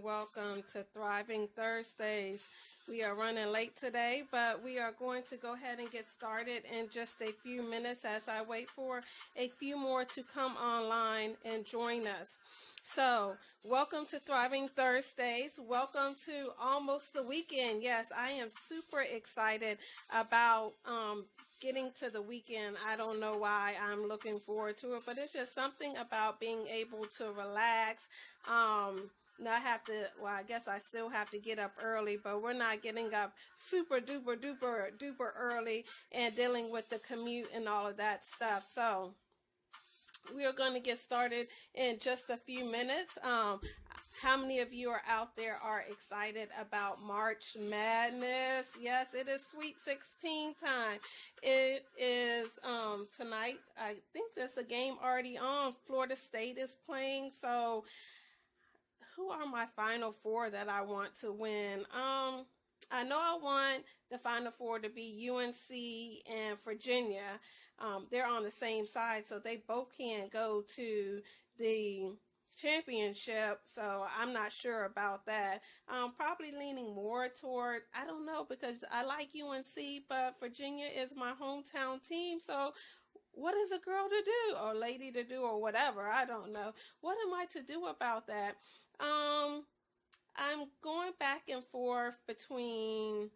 Welcome to Thriving Thursdays. We are running late today, but we are going to go ahead and get started in just a few minutes as I wait for a few more to come online and join us. So, welcome to Thriving Thursdays. Welcome to almost the weekend. Yes, I am super excited about getting to the weekend. I don't know why I'm looking forward to it, but it's just something about being able to relax. Not have to, well, I guess I still have to get up early, but we're not getting up super duper early and dealing with the commute and all of that stuff. So we are going to get started in just a few minutes. How many of you are out there are excited about March Madness? Yes, it is Sweet 16 time. It is tonight. I think there's a game already on. Florida State is playing. So who are my Final Four that I want to win? I know I want the Final Four to be UNC and Virginia. They're on the same side, so they both can't go to the championship, so I'm not sure about that. I'm probably leaning more toward, I don't know, because I like UNC, but Virginia is my hometown team, so what is a girl to do or lady to do or whatever? I don't know. What am I to do about that? I'm going back and forth between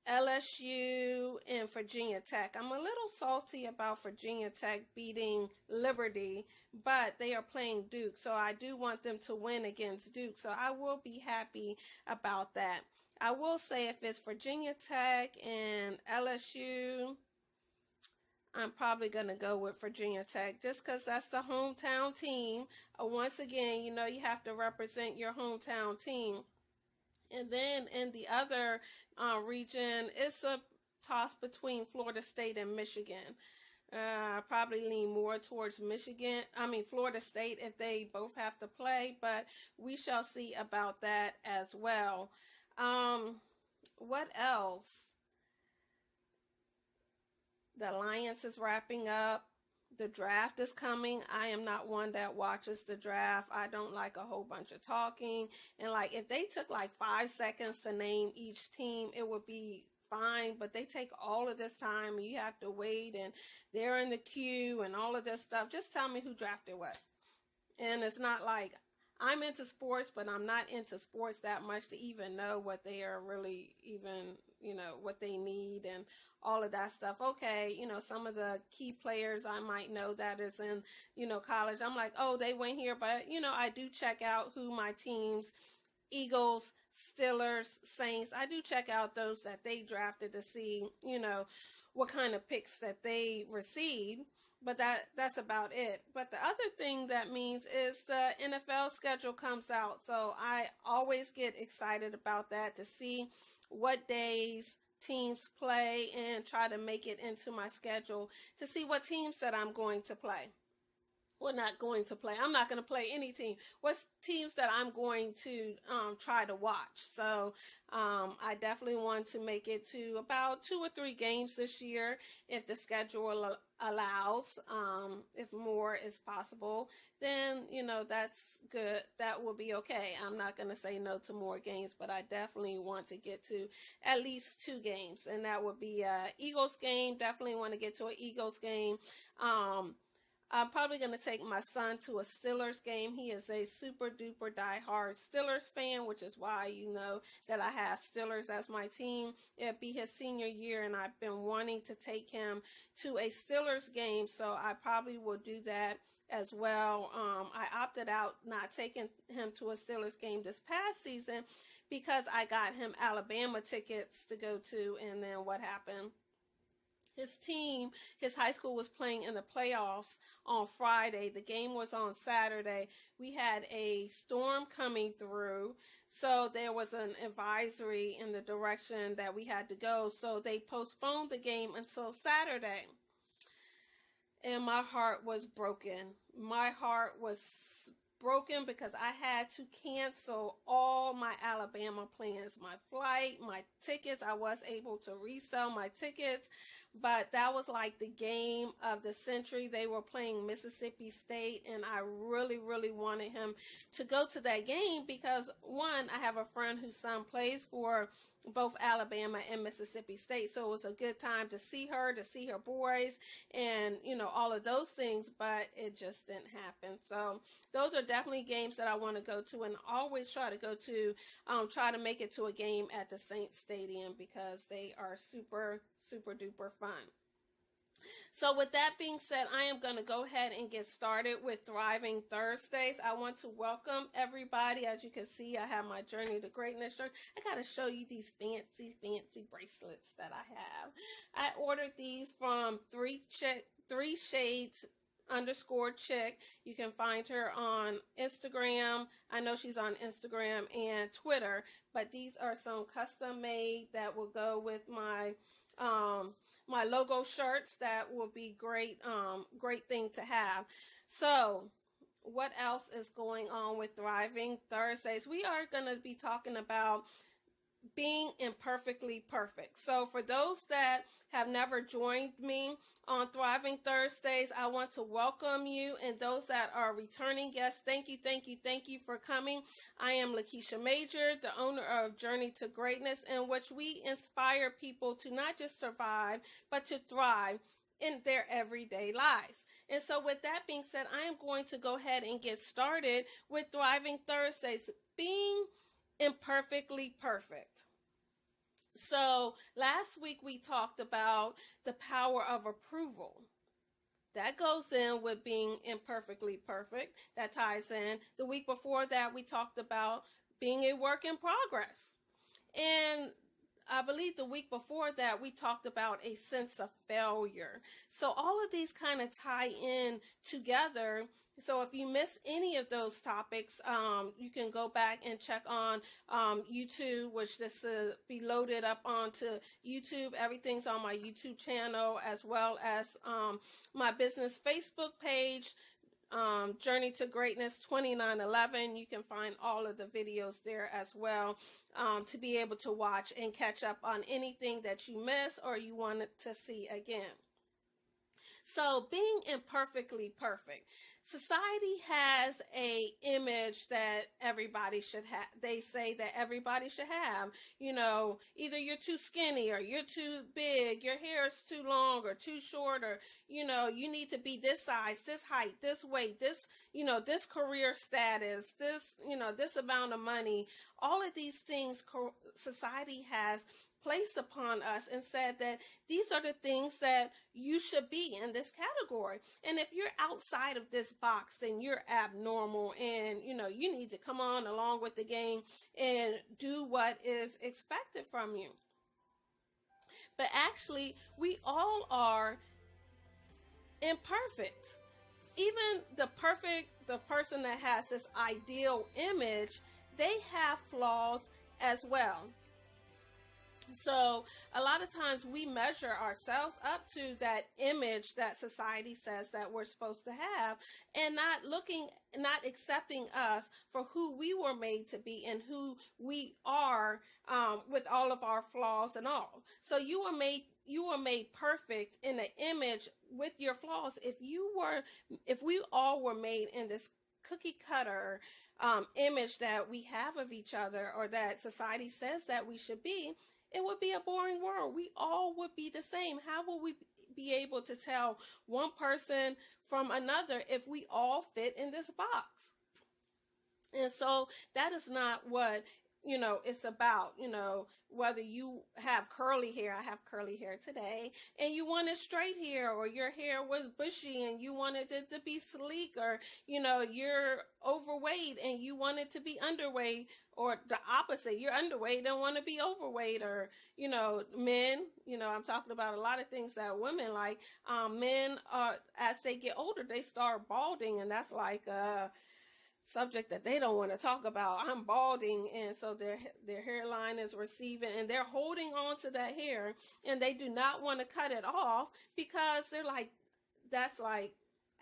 LSU and Virginia Tech. I'm a little salty about Virginia Tech beating Liberty, but they are playing Duke, so I do want them to win against Duke, so I will be happy about that. I will say if it's Virginia Tech and LSU, I'm probably going to go with Virginia Tech just because that's the hometown team. Once again, you know, you have to represent your hometown team. And then in the other region, it's a toss between Florida State and Michigan. I probably lean more towards Florida State if they both have to play, but we shall see about that as well. What else? The Alliance is wrapping up. The draft is coming. I am not one that watches the draft. I don't like a whole bunch of talking. And like if they took like 5 seconds to name each team, it would be fine. But they take all of this time. You have to wait and they're in the queue and all of this stuff. Just tell me who drafted what. And it's not like I'm into sports, but I'm not into sports that much to even know what they are really even, you know, what they need and all of that stuff. Okay, you know, some of the key players I might know that is in, you know, college. I'm like, oh, they went here. But, you know, I do check out who my teams, Eagles, Steelers, Saints, I do check out those that they drafted to see, you know, what kind of picks that they received. But that's about it. But the other thing that means is the NFL schedule comes out. So I always get excited about that to see what days teams play and try to make it into my schedule to see what teams that I'm going to play. We're not going to play. I'm not going to play any team. What's teams that I'm going to try to watch? So I definitely want to make it to about 2 or 3 games this year if the schedule allows. If more is possible, then, you know, that's good. That will be okay. I'm not going to say no to more games, but I definitely want to get to at least 2 games. And that would be a Eagles game. Definitely want to get to an Eagles game. I'm probably going to take my son to a Steelers game. He is a super duper diehard Steelers fan, which is why you know that I have Steelers as my team. It'll be his senior year, and I've been wanting to take him to a Steelers game, so I probably will do that as well. I opted out not taking him to a Steelers game this past season because I got him Alabama tickets to go to, and then what happened? His team, his high school was playing in the playoffs on Friday. The game was on Saturday. We had a storm coming through, so there was an advisory in the direction that we had to go. So they postponed the game until Saturday. And my heart was broken. My heart was broken because I had to cancel all my Alabama plans, my flight, my tickets. I was able to resell my tickets, but that was like the game of the century. They were playing Mississippi State, and I really, really wanted him to go to that game because, one, I have a friend whose son plays for both Alabama and Mississippi State, so it was a good time to see her boys, and all of those things, but it just didn't happen. So those are definitely games that I want to go to, and always try to go to, try to make it to a game at the Saints Stadium because they are super, super duper fun. So with that being said, I am going to go ahead and get started with Thriving Thursdays. I want to welcome everybody. As you can see, I have my Journey to Greatness shirt. I got to show you these fancy, fancy bracelets that I have. I ordered these from 3shades underscore chick. You can find her on Instagram. I know she's on Instagram and Twitter, but these are some custom made that will go with my my logo shirts. That will be great, great thing to have. So what else is going on with Thriving Thursdays? We are going to be talking about being imperfectly perfect. So for those that have never joined me on Thriving Thursdays, I want to welcome you, and those that are returning guests, thank you, thank you, thank you for coming. I am Lakeisha Major, the owner of Journey to Greatness, in which we inspire people to not just survive, but to thrive in their everyday lives. And so with that being said, I am going to go ahead and get started with Thriving Thursdays, being imperfectly perfect. So last week we talked about the power of approval. That goes in with being imperfectly perfect. That ties in. The week before that we talked about being a work in progress. And I believe the week before that we talked about a sense of failure. So all of these kind of tie in together. So if you miss any of those topics, you can go back and check on YouTube, which this will be loaded up onto YouTube. Everything's on my YouTube channel, as well as my business Facebook page, Journey to Greatness 2911. You can find all of the videos there as well, to be able to watch and catch up on anything that you miss or you wanted to see again. So being imperfectly perfect. Society has a image that everybody should have. They say that everybody should have, either you're too skinny or you're too big, your hair is too long or too short, or, you need to be this size, this height, this weight, this, this career status, this, this amount of money. All of these things society has placed upon us and said that these are the things that you should be in this category. And if you're outside of this box, then you're abnormal, and you need to come on along with the game and do what is expected from you. But actually, we all are imperfect. Even the person that has this ideal image, they have flaws as well. So a lot of times we measure ourselves up to that image that society says that we're supposed to have, and not accepting us for who we were made to be and who we are, with all of our flaws and all. So you were made perfect in an image with your flaws. If we all were made in this cookie cutter image that we have of each other, or that society says that we should be, it would be a boring world. We all would be the same. How will we be able to tell one person from another if we all fit in this box? And so that is not what, it's about. Whether you have curly hair, I have curly hair today, and you wanted straight hair, or your hair was bushy and you wanted it to be sleek, or, you're overweight and you wanted to be underweight, or the opposite, you're underweight and want to be overweight, or, men, I'm talking about a lot of things that women like. Men, as they get older, they start balding, and that's like, subject that they don't want to talk about. I'm balding, and so their hairline is receding, and they're holding on to that hair, and they do not want to cut it off because they're like, that's like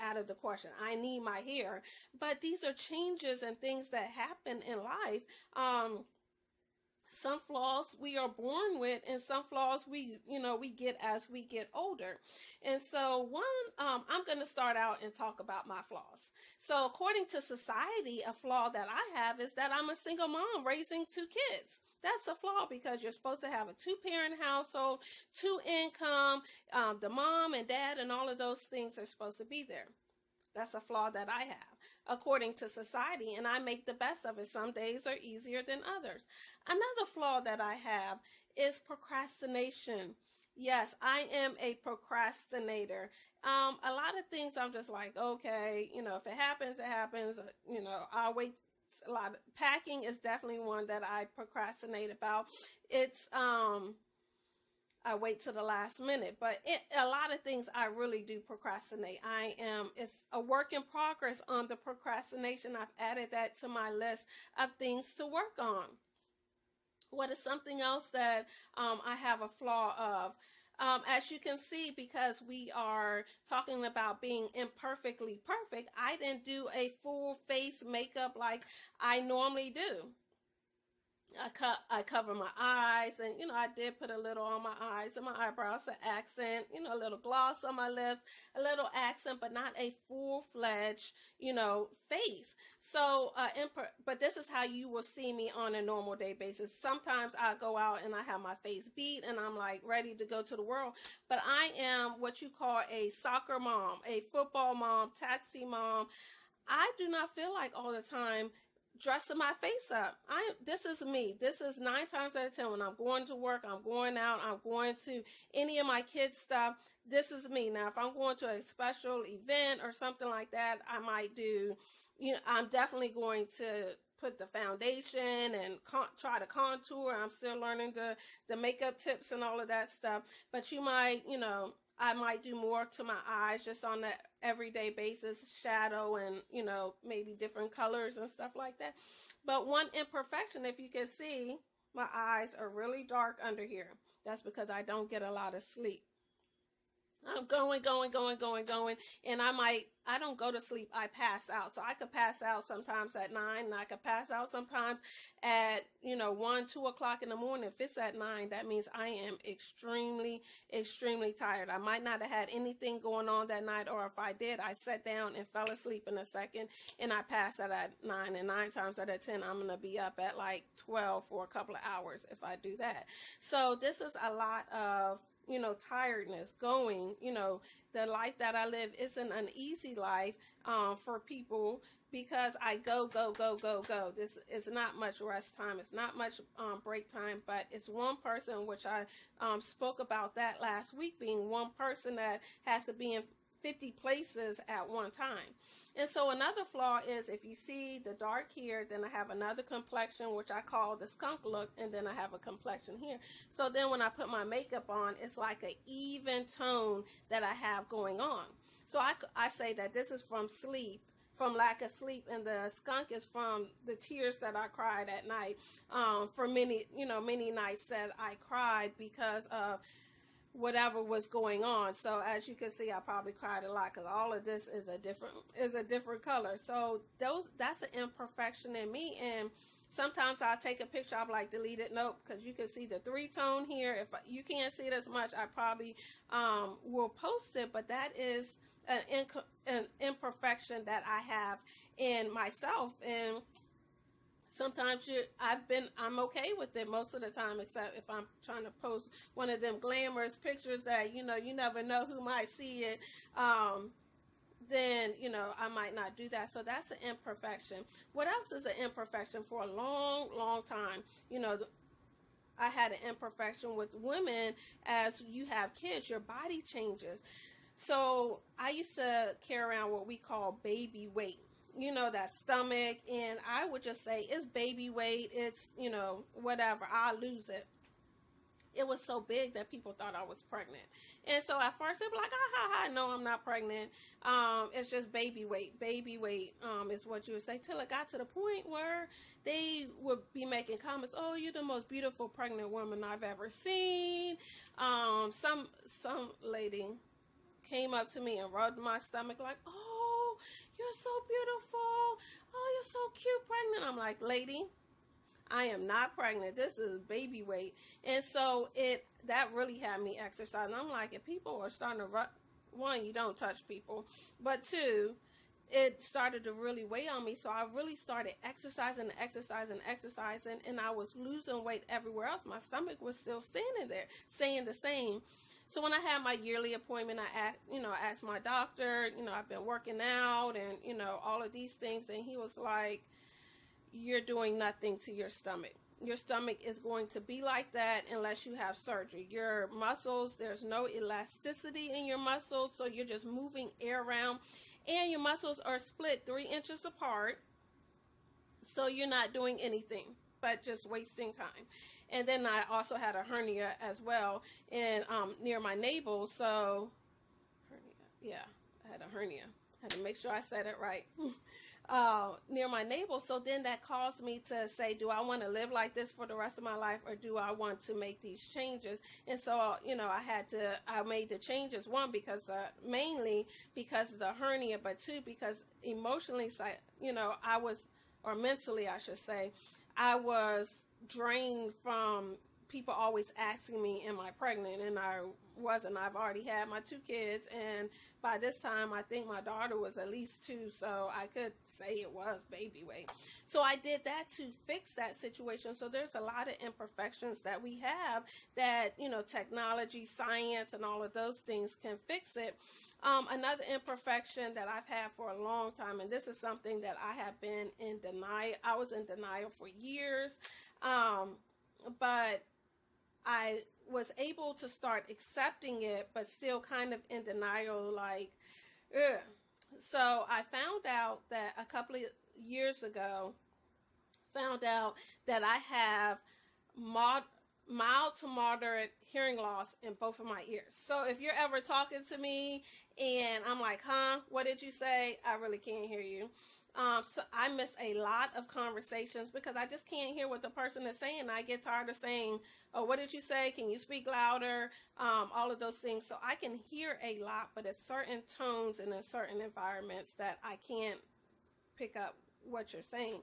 out of the question. I need my hair. But these are changes and things that happen in life. Some flaws we are born with, and some flaws we get as we get older. And so I'm going to start out and talk about my flaws. So according to society, a flaw that I have is that I'm a single mom raising 2 kids. That's a flaw because you're supposed to have a 2-parent household, 2 income, the mom and dad and all of those things are supposed to be there. That's a flaw that I have, according to society, and I make the best of it. Some days are easier than others. Another flaw that I have is procrastination. Yes, I am a procrastinator. A lot of things I'm just like, okay, if it happens, it happens. I'll wait. A lot of packing is definitely one that I procrastinate about. It's I wait to the last minute, but a lot of things I really do procrastinate. It's a work in progress on the procrastination. I've added that to my list of things to work on. What is something else that I have a flaw of? As you can see, because we are talking about being imperfectly perfect, I didn't do a full face makeup like I normally do. I cover my eyes, and I did put a little on my eyes and my eyebrows, an accent, a little gloss on my lips, a little accent, but not a full-fledged face. So but this is how you will see me on a normal day basis. Sometimes I go out and I have my face beat and I'm like ready to go to the world, but I am what you call a soccer mom, a football mom, taxi mom. I do not feel like all the time dressing my face up. This is me. This is 9 times out of 10 when I'm going to work, I'm going out, I'm going to any of my kids' stuff. This is me. Now, if I'm going to a special event or something like that, I might do, I'm definitely going to put the foundation and try to contour. I'm still learning the makeup tips and all of that stuff. But you might, I might do more to my eyes just on that everyday basis, shadow and, maybe different colors and stuff like that. But one imperfection, if you can see, my eyes are really dark under here. That's because I don't get a lot of sleep. I'm going, and I don't go to sleep, I pass out. So I could pass out sometimes at 9, and I could pass out sometimes at, 1, 2 o'clock in the morning. If it's at 9, that means I am extremely, extremely tired. I might not have had anything going on that night, or if I did, I sat down and fell asleep in a second, and I passed out at 9, and 9 times out of 10, I'm going to be up at like 12 for a couple of hours if I do that. So this is a lot of tiredness going, the life that I live isn't an easy life for people because I go. This is not much rest time. It's not much break time, but it's one person, which I spoke about that last week, being one person that has to be in 50 places at one time. And so another flaw is if you see the dark here, then I have another complexion, which I call the skunk look, and then I have a complexion here. So then when I put my makeup on, it's like an even tone that I have going on. So I say that this is from sleep, from lack of sleep, and the skunk is from the tears that I cried at night, for many nights that I cried because of whatever was going on. So as you can see, I probably cried a lot because all of this is a different color. So that's an imperfection in me, and sometimes I'll take a picture, I'll like delete it. Nope, because you can see the 3-tone here. If you can't see it as much, I probably will post it, but that is an imperfection that I have in myself. And sometimes I'm okay with it most of the time, except if I'm trying to post one of them glamorous pictures that, you never know who might see it. Then, I might not do that. So that's an imperfection. What else is an imperfection? For a long, long time, I had an imperfection with women. As you have kids, your body changes. So I used to carry around what we call baby weight. That stomach, and I would just say it's baby weight, it's, whatever, I'll lose it. It was so big that people thought I was pregnant. And so at first they'd be like, no, I'm not pregnant. It's just baby weight. Baby weight is what you would say, till it got to the point where they would be making comments, oh, you're the most beautiful pregnant woman I've ever seen. Some lady came up to me and rubbed my stomach like, oh, you're so beautiful. Oh, you're so cute, pregnant. I'm like, lady, I am not pregnant. This is baby weight. And so that really had me exercising. I'm like, if people are starting to one, you don't touch people, but two, it started to really weigh on me. So I really started exercising, and I was losing weight everywhere else. My stomach was still standing there, saying the same. So when I had my yearly appointment, I asked my doctor, I've been working out and, all of these things. And he was like, you're doing nothing to your stomach. Your stomach is going to be like that unless you have surgery. Your muscles, there's no elasticity in your muscles, so you're just moving air around. And your muscles are split 3 inches apart, so you're not doing anything but just wasting time. And then I also had a hernia as well, and near my navel. So, hernia, I had a hernia. I had to make sure I said it right. Near my navel. So then that caused me to say, do I want to live like this for the rest of my life, or do I want to make these changes? And so, I made the changes, one, because mainly because of the hernia, but two, because emotionally, mentally, I should say, I was drained from people always asking me, am I pregnant? And I wasn't. I've already had my 2 kids, and by this time I think my daughter was at least 2, so I could say it was baby weight. So I did that to fix that situation. So there's a lot of imperfections that we have that, technology, science, and all of those things can fix it. Another imperfection that I've had for a long time, and this is something that I have been in denial. I was in denial for years, but I was able to start accepting it, but still kind of in denial, like, ugh. So I found out that a couple of years ago, that I have mild to moderate hearing loss in both of my ears. So if you're ever talking to me and I'm like, huh, what did you say? I really can't hear you. So I miss a lot of conversations because I just can't hear what the person is saying. I get tired of saying, oh, what did you say? Can you speak louder? All of those things. So I can hear a lot, but at certain tones and in certain environments that I can't pick up what you're saying.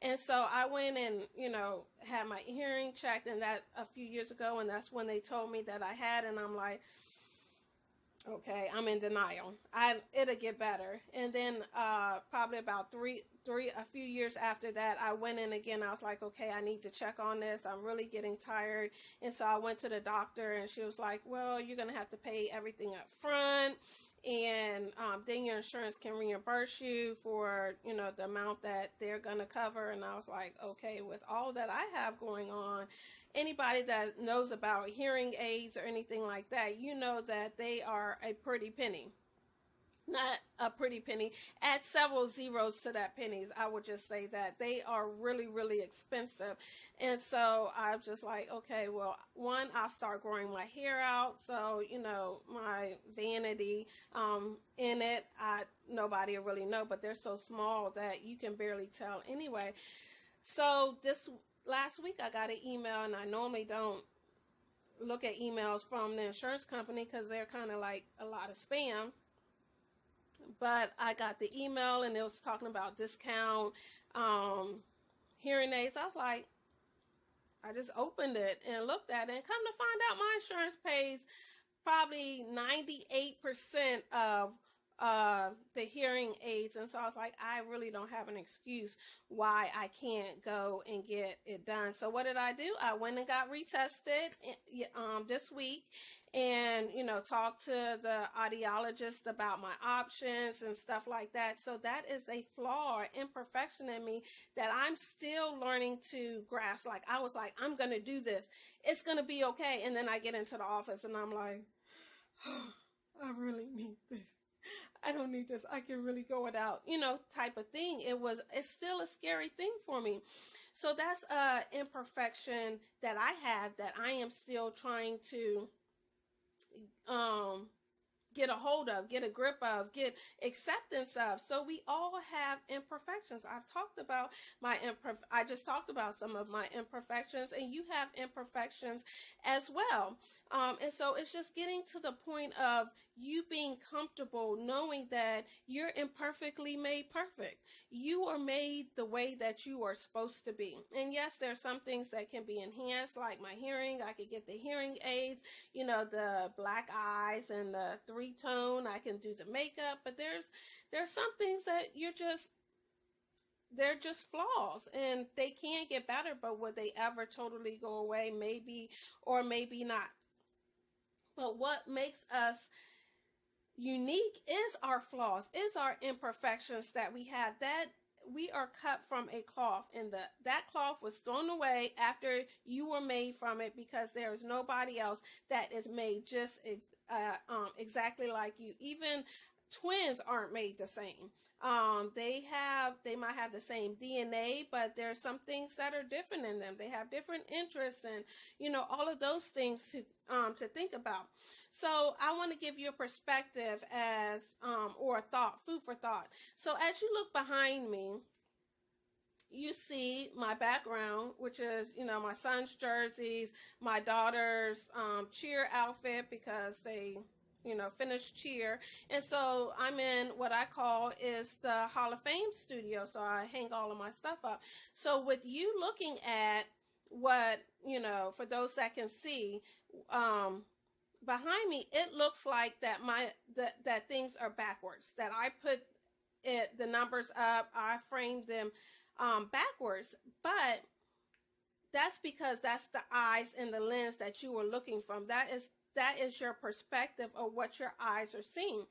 And so I went and, had my hearing checked, and that a few years ago, and that's when they told me that I had, and I'm like, okay, I'm in denial. It'll get better. And then probably about a few years after that, I went in again. I was like, okay, I need to check on this. I'm really getting tired. And so I went to the doctor, and she was like, well, you're going to have to pay everything up front. And then your insurance can reimburse you for, the amount that they're going to cover. And I was like, okay, with all that I have going on, anybody that knows about hearing aids or anything like that, you know that they are a pretty penny. Not a pretty penny. Add several zeros to that pennies. I would just say that they are really, really expensive. And so I'm just like, okay, well, one, I'll start growing my hair out. So, my vanity in it, nobody will really know, but they're so small that you can barely tell anyway. So this last week I got an email, and I normally don't look at emails from the insurance company because they're kind of like a lot of spam. But I got the email, and it was talking about discount hearing aids. I was like, I just opened it and looked at it, and come to find out my insurance pays probably 98% of the hearing aids. And so I was like, I really don't have an excuse why I can't go and get it done. So what did I do? I went and got retested this week, and, talked to the audiologist about my options and stuff like that. So that is a flaw or imperfection in me that I'm still learning to grasp. Like, I was like, I'm going to do this. It's going to be okay. And then I get into the office and I'm like, oh, I really need this. I don't need this. I can really go without, type of thing. It's still a scary thing for me. So that's imperfection that I have that I am still trying to get a hold of, get a grip of, get acceptance of. So we all have imperfections. I just talked about some of my imperfections, and you have imperfections as well. And so it's just getting to the point of you being comfortable knowing that you're imperfectly made perfect. You are made the way that you are supposed to be. And yes, there are some things that can be enhanced, like my hearing. I could get the hearing aids, the black eyes and the 3-tone. I can do the makeup, but there's some things that they're just flaws and they can get better, but would they ever totally go away? Maybe, or maybe not. But what makes us unique is our flaws, is our imperfections that we have. That we are cut from a cloth, and that cloth was thrown away after you were made from it, because there is nobody else that is made just exactly like you. Even twins aren't made the same. They might have the same DNA, but there's some things that are different in them. They have different interests, and all of those things to think about. So I want to give you a perspective or a thought, food for thought. So as you look behind me, you see my background, which is, my son's jerseys, my daughter's cheer outfit, because they finished cheer. And so I'm in what I call is the Hall of Fame studio. So I hang all of my stuff up. So with you looking at what, for those that can see, behind me, it looks like that that things are backwards, that I put the numbers up, I framed them backwards. But that's because that's the eyes and the lens that you were looking from. That is your perspective of what your eyes are seeing.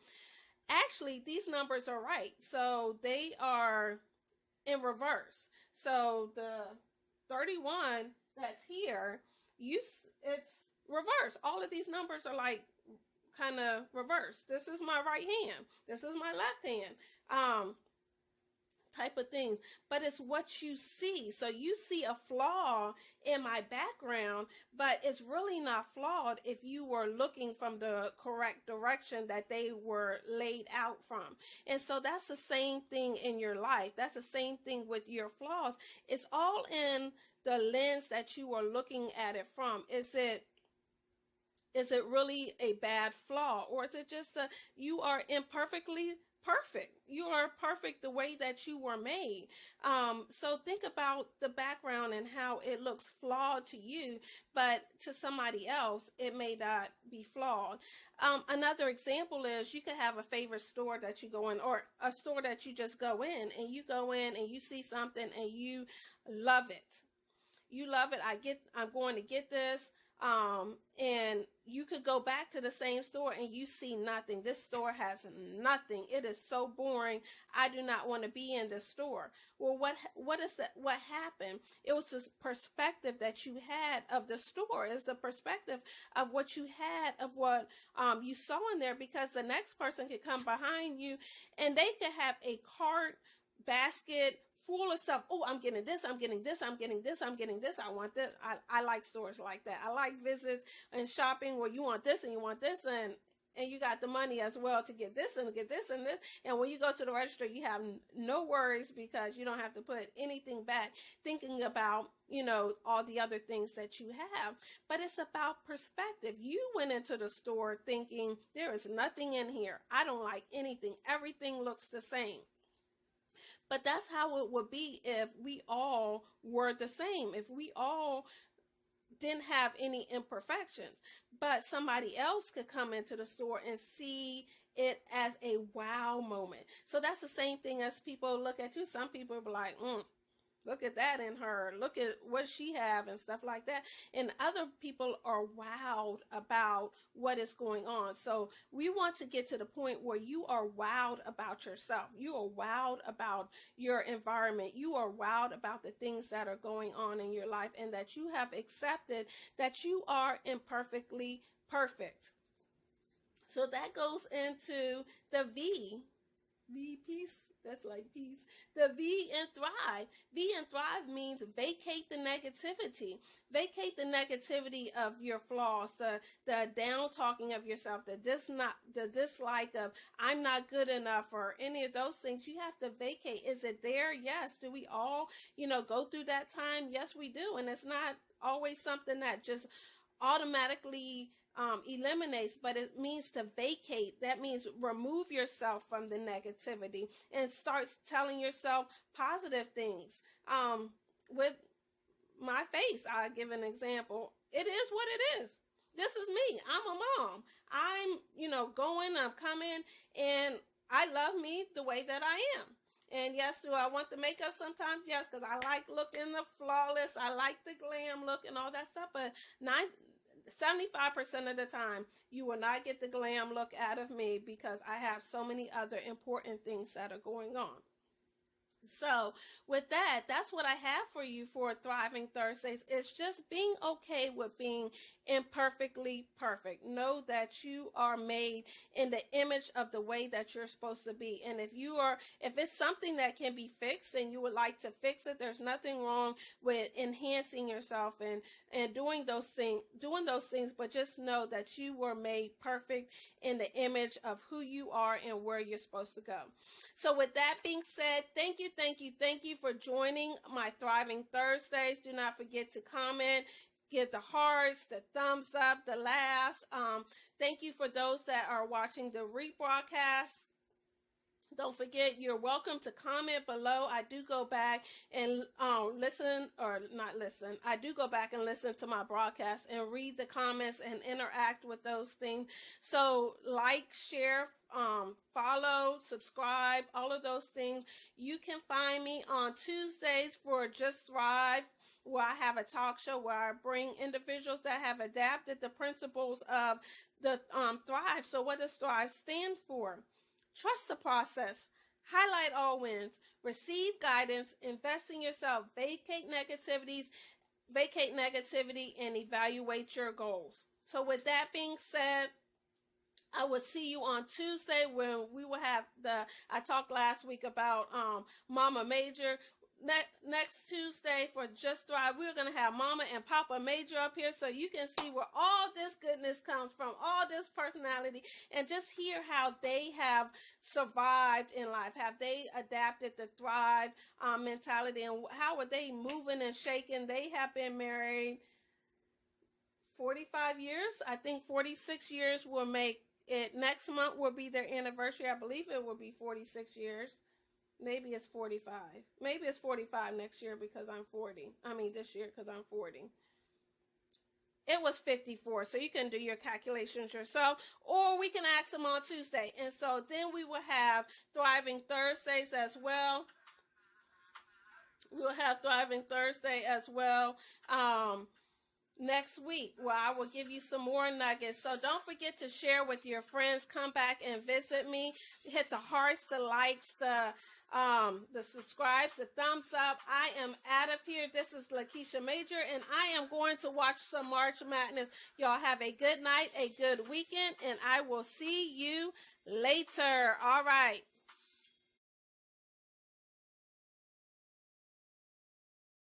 Actually, these numbers are right. So they are in reverse. So the 31 that's here, it's reverse. All of these numbers are like kind of reverse. This is my right hand. This is my left hand. Type of thing. But it's what you see. So you see a flaw in my background, but it's really not flawed if you were looking from the correct direction that they were laid out from. And so that's the same thing in your life. That's the same thing with your flaws. It's all in the lens that you are looking at it from. Is it really a bad flaw, or is it just you are imperfectly perfect? You are perfect the way that you were made. So think about the background and how it looks flawed to you, but to somebody else, it may not be flawed. Another example is you could have a favorite store that you go in, or a store that you just go in, and you go in and you see something and you love it. You love it. I'm going to get this. And you could go back to the same store and you see nothing. This store has nothing. It is so boring. I do not want to be in this store. Well, what happened? It was this perspective that you had of the store. It's the perspective of what you had of what you saw in there, because the next person could come behind you and they could have a cart, basket full of stuff. Oh, I'm getting this, I'm getting this, I'm getting this, I'm getting this, I want this. I like stores like that. I like visits and shopping where you want this and you want this, and you got the money as well to get this and get this and this. And when you go to the register, you have no worries, because you don't have to put anything back, thinking about, all the other things that you have. But it's about perspective. You went into the store thinking there is nothing in here. I don't like anything. Everything looks the same. But that's how it would be if we all were the same, if we all didn't have any imperfections. But somebody else could come into the store and see it as a wow moment. So that's the same thing as people look at you. Some people be like, look at that in her. Look at what she have and stuff like that. And other people are wowed about what is going on. So we want to get to the point where you are wowed about yourself. You are wowed about your environment. You are wowed about the things that are going on in your life, and that you have accepted that you are imperfectly perfect. So that goes into the V peace. That's like peace. The V in thrive. V in thrive means vacate the negativity. Vacate the negativity of your flaws, the down talking of yourself, the dislike of I'm not good enough, or any of those things. You have to vacate. Is it there? Yes. Do we all, go through that time? Yes, we do. And it's not always something that just automatically eliminates, but it means to vacate. That means remove yourself from the negativity and start telling yourself positive things. With my face, I'll give an example. It is what it is. This is me. I'm a mom. I'm, I'm coming, and I love me the way that I am. And yes, do I want the makeup sometimes? Yes, because I like looking the flawless. I like the glam look and all that stuff. But 75% of the time, you will not get the glam look out of me because I have so many other important things that are going on. So with that, that's what I have for you for Thriving Thursdays. It's just being okay with being imperfectly perfect. Know that you are made in the image of the way that you're supposed to be. And if it's something that can be fixed and you would like to fix it, there's nothing wrong with enhancing yourself and doing those things, but just know that you were made perfect in the image of who you are and where you're supposed to go. So with that being said, thank you for joining my Thriving Thursdays. Do not forget to comment, give the hearts, the thumbs up, the laughs. Thank you for those that are watching the rebroadcast. Don't forget, you're welcome to comment below. I do go back and I do go back and listen to my broadcast and read the comments and interact with those things. So like, share, follow, subscribe, all of those things. You can find me on Tuesdays for Just Thrive, where I have a talk show where I bring individuals that have adapted the principles of the Thrive. So what does Thrive stand for? Trust the process, highlight all wins, receive guidance, invest in yourself, vacate negativity, and evaluate your goals. So with that being said, I will see you on Tuesday when we will have I talked last week about Mama Major. Next Tuesday for Just Thrive, we're going to have Mama and Papa Major up here so you can see where all this goodness comes from, all this personality, and just hear how they have survived in life. Have they adapted the Thrive mentality, and how are they moving and shaking? They have been married 45 years. I think 46 years will make it. Next month will be their anniversary. I believe it will be 46 years. Maybe it's 45. Maybe it's 45 next year because I'm 40. This year because I'm 40. It was 54, so you can do your calculations yourself, or we can ask them on Tuesday. And so then we will have Thriving Thursdays as well. We'll have Thriving Thursday as well next week, where I will give you some more nuggets. So don't forget to share with your friends. Come back and visit me. Hit the hearts, the likes, the subscribes, the thumbs up. I am out of here. This is Lakeisha Major, and I am going to watch some March Madness. Y'all have a good night, a good weekend, and I will see you later. All right.